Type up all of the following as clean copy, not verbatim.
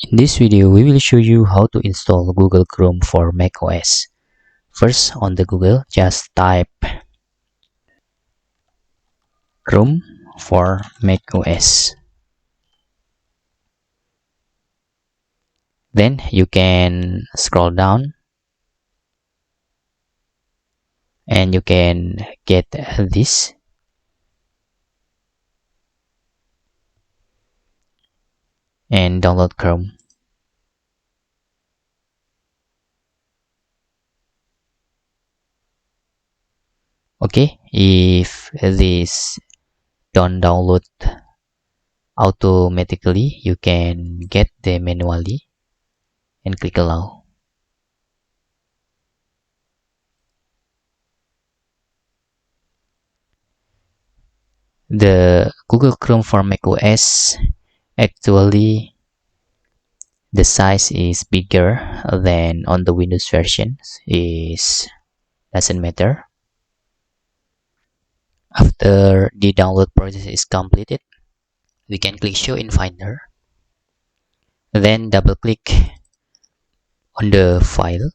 In this video, we will show you how to install Google Chrome for macOS. First, on the Google, just type Chrome for macOS. Then you can scroll down and you can get this. And download Chrome. Okay, if this don't download automatically, you can get them manually and click allow. The Google Chrome for macOS actually the size is bigger than on the Windows version. Is doesn't matter. After the download process is completed, we can click show in Finder, then double click on the file.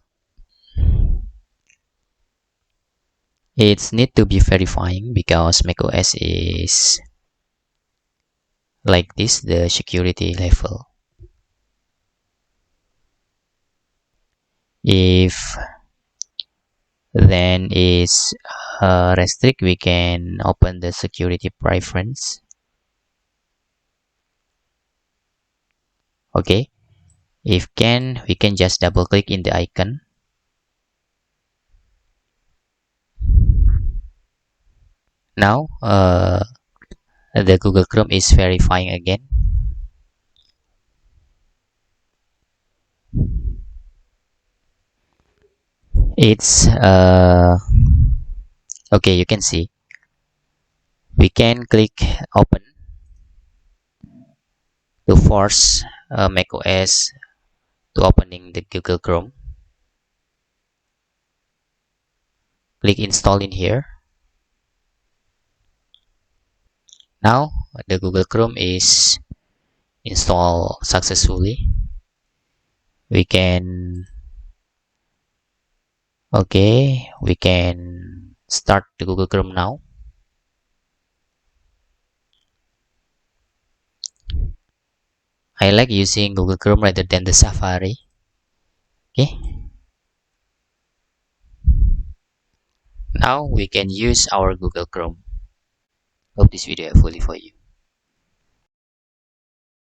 It's need to be verifying because macOS is like this, the security level. If then is restrict, we can open the security preference. Okay, if can, we can just double click in the icon. Now the Google Chrome is verifying again. It's okay, you can see we can click open to force macOS to opening the Google Chrome. Click install in here. Now the Google Chrome is installed successfully. We can we can start the Google Chrome now. I like using Google Chrome rather than the Safari. Okay, now we can use our Google Chrome. Hope this video helpful for you.